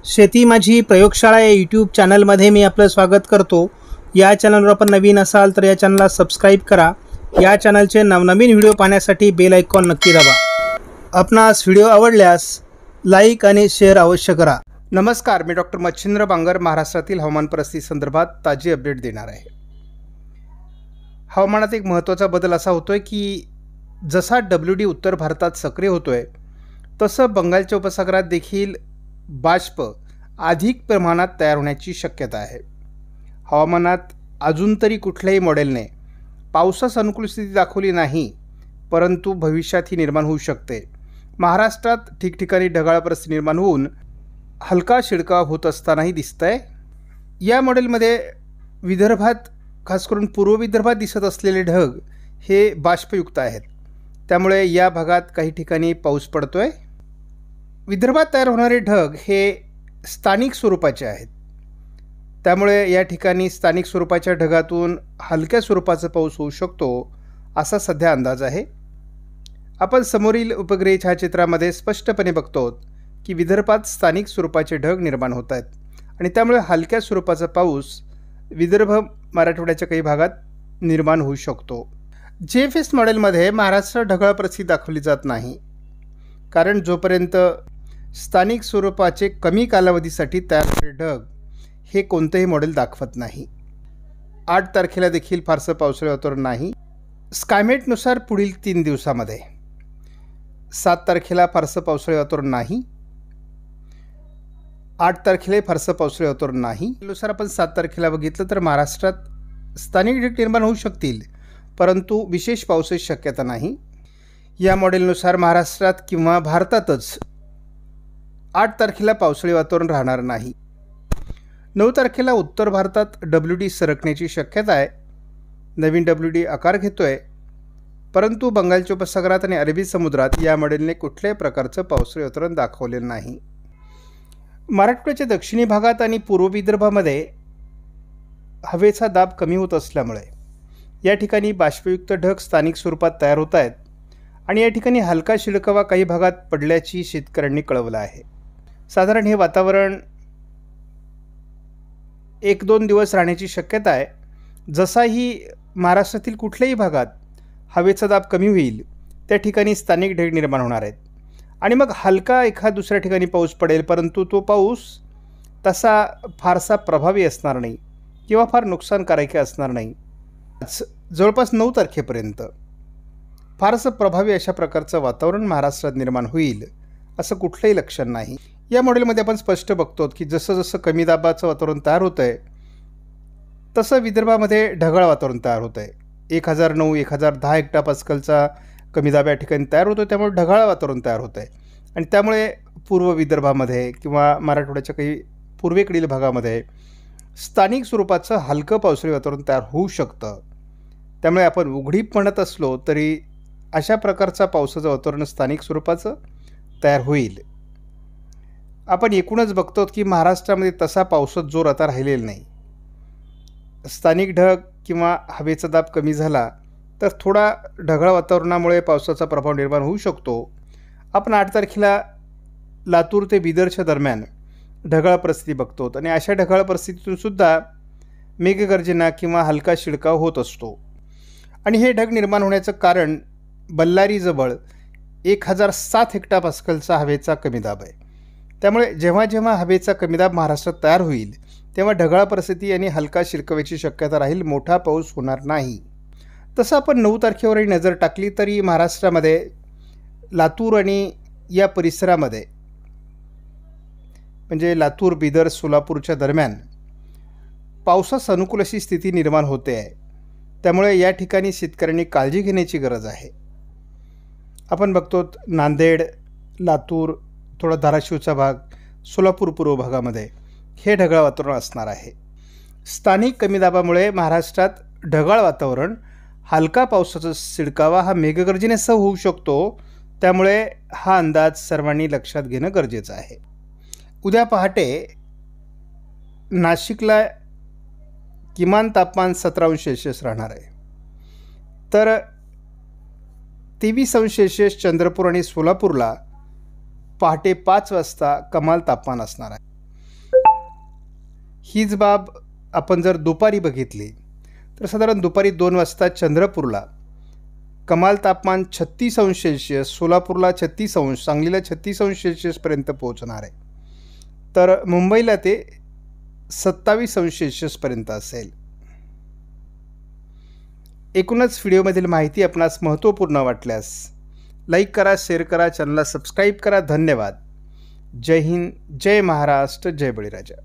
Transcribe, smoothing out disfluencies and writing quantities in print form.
शेती माझी प्रयोगशाळा या यूट्यूब चॅनलमध्ये मी आपलं स्वागत करतो। या चॅनलवर आपण नवीन असाल तर या चॅनलला सबस्क्राईब करा। या चॅनलचे नवनवीन व्हिडिओ पाहण्यासाठी बेल आयकॉन नक्की दाबा। आपणास व्हिडिओ आवडल्यास लाईक आणि शेअर अवश्य करा। नमस्कार, मी डॉक्टर मच्छिंद्र बांगर महाराष्ट्रातील हवामान परिस्थिती संदर्भात ताजी अपडेट देणार आहे। हवामानात एक महत्त्वाचा बदल असा होतोय की जसा WD उत्तर भारतात सक्रिय होतोय तसं बंगालच्या उपसागरात देखील बाष्प अधिक प्रमाणात तयार होण्याची शक्यता आहे। हवामानात अजून तरी कुठल्याही मॉडेलने पावसास अनुकूल स्थिती दाखवली नाही, परंतु भविष्यात ही निर्माण होऊ शकते। महाराष्ट्रात ठिकठिकाणी ढगाळ परिस्थिती निर्माण होऊन हलका शिडकाव होत असतानाही दिसतंय। या मॉडेलमध्ये विदर्भात, खास करून पूर्व विदर्भात दिसत असलेले ढग हे बाष्पयुक्त आहेत, त्यामुळे या भागात काही ठिकाणी पाऊस पडतोय। विदर्भात तयार होणारे ढग हे स्थानिक स्वरूपाचे आहेत, त्यामुळे या ठिकाणी स्थानिक स्वरूपाच्या ढगातून हलक्या स्वरूपाचा पाऊस होऊ शकतो असा सध्या अंदाज आहे। आपण समोरील उपग्रह छायाचित्रामध्ये स्पष्टपणे बघतो की विदर्भात स्थानिक स्वरूपाचे ढग निर्माण होत आहेत आणि त्यामुळे हलक्या स्वरूपाचा पाऊस विदर्भ मराठवाड्याच्या काही भागात निर्माण होऊ शकतो। JFS मॉडेलमध्ये महाराष्ट्र ढगाळ परिस्थिती दाखवली जात नाही, कारण जोपर्यंत स्थानिक स्वरूपाचे कमी कालावधीसाठी तयार होणारे ढग हे कोणतेही मॉडेल दाखवत नाही। 8 तारखेला देखील फारसं पावसाळी वातावरण नाही। स्कायमेटनुसार पुढील 3 दिवसामध्ये 7 तारखेला फारसं पावसाळी वातावरण नाही, 8 तारखेला फारसं पावसाळी वातावरण नाही। नुसार आपण 7 तारखेला बघितलं तर महाराष्ट्रात स्थानिक ढग निर्माण होऊ शकतील, परंतु विशेष पावसाची शक्यता नाही। या मॉडेलनुसार महाराष्ट्रात किंवा भारतातच 8 तारखेला पावसाळी वातावरण राहणार नाही। 9 तारखेला उत्तर भारतात WD सरकण्याची शक्यता आहे। नवीन WD आकार घेतोय, परंतु बंगालच्या उपसागरात आणि अरबी समुद्रात या मॉडेलने कुठल्याही प्रकारचं पावसाळी वातावरण दाखवलेलं नाही। मराठवाड्याच्या दक्षिणी भागात आणि पूर्व विदर्भामध्ये हवेचा दाब कमी होत असल्यामुळे या ठिकाणी बाष्पयुक्त ढग स्थानिक स्वरूपात तयार होत आहेत आणि या ठिकाणी हलका शिडकावा काही भागात पडल्याची शेतकऱ्यांनी कळवलं आहे। साधारण हे वातावरण 1-2 दिवस राहण्याची शक्यता आहे। जसाही महाराष्ट्रातील कुठल्याही भागात हवेचा दाब कमी होईल त्या ठिकाणी स्थानिक ढग निर्माण होणार आहेत आणि मग हलका एखाद दुसऱ्या ठिकाणी पाऊस पडेल, परंतु तो पाऊस तसा फारसा प्रभावी असणार नाही किंवा फार नुकसानकारक असणार नाही। जवळपास 9 तारखेपर्यंत फारसं प्रभावी अशा प्रकारचं वातावरण महाराष्ट्रात निर्माण होईल असं कुठलंही लक्षण नाही। या मॉडेलमध्ये आपण स्पष्ट बघतो की जसं जसं कमी दाबाचं वातावरण तयार होतं आहे तसं विदर्भामध्ये ढगाळ वातावरण तयार होतं आहे। 1009-1010 हेक्टोपास्कलचा कमी दाब या ठिकाणी तयार होतो, त्यामुळे ढगाळ वातावरण तयार होतं आहे आणि त्यामुळे पूर्व विदर्भामध्ये किंवा मराठवाड्याच्या काही पूर्वेकडील भागामध्ये स्थानिक स्वरूपाचं हलकं पावसाळी वातावरण तयार होऊ शकतं। त्यामुळे आपण उघडीप म्हणत असलो तरी अशा प्रकारचा पावसाचं वातावरण स्थानिक स्वरूपाचं तयार होईल। आपण एकूणच बघतो की महाराष्ट्रामध्ये तसा पावसाचा जोर आता राहिलेला नाही। स्थानिक ढग किंवा हवेचा दाब कमी झाला तर थोडा ढगाळ वातावरणामुळे पावसाचा प्रभाव निर्माण होऊ शकतो। आपण 8 तारखेला लातूर ते बिदरच्या दरम्यान ढगाळ परिस्थिती बघतो आणि अशा ढगाळ परिस्थितीतून सुद्धा मेघगर्जना किंवा हलका शिडकाव होत असतो आणि हे ढग निर्माण होण्याचं कारण बल्लारीजवळ 1007 हेक्टोपास्कलचा हवेचा कमी दाब आहे। त्यामुळे जेव्हा जेव्हा हवेचा कमी दाब महाराष्ट्रात तयार होईल तेव्हा ढगाळ परिस्थिती आणि हलका शिडकाव्याची शक्यता राहील, मोठा पाऊस होणार नाही। तसं आपण 9 तारखेवरही नजर टाकली तरी महाराष्ट्रामध्ये लातूर आणि या परिसरामध्ये म्हणजे लातूर, बिदर, सोलापूरच्या दरम्यान पावसास अनुकूल अशी स्थिती निर्माण होते आहे, त्यामुळे या ठिकाणी शेतकऱ्यांनी काळजी घेण्याची गरज आहे। आपण बघतो नांदेड, लातूर, थोडा धाराशिवचा भाग, सोलापूर पूर्व भागामध्ये हे ढगाळ वातावरण असणार आहे। स्थानिक कमी दाबामुळे महाराष्ट्रात ढगाळ वातावरण, हलका पावसाचा शिडकावा हा मेघगर्जनेसह होऊ शकतो, त्यामुळे हा अंदाज सर्वांनी लक्षात घेणं गरजेचं आहे। उद्या पहाटे नाशिकला किमान तापमान 17° राहणार आहे, तर 23° चंद्रपूर आणि सोलापूरला पहाटे 5 वाजता कमाल तापमान असणार आहे। हीच बाब आपण जर दुपारी बघितली तर साधारण दुपारी 2 वाजता चंद्रपूरला कमाल तापमान 36 अंश सेल्सिअस, सोलापूरला 36 अंश, सांगलीला 36 अंश सेल्सिअसपर्यंत पोहोचणार आहे. तर मुंबईला ते 27 अंश सेल्सिअसपर्यंत असेल. एकूणच व्हिडिओमधील माहिती आपणास महत्त्वपूर्ण वाटल्यास लाईक करा, शेअर करा, चॅनलला सबस्क्राईब करा. धन्यवाद. जय हिंद, जय महाराष्ट्र, जय बळीराजा.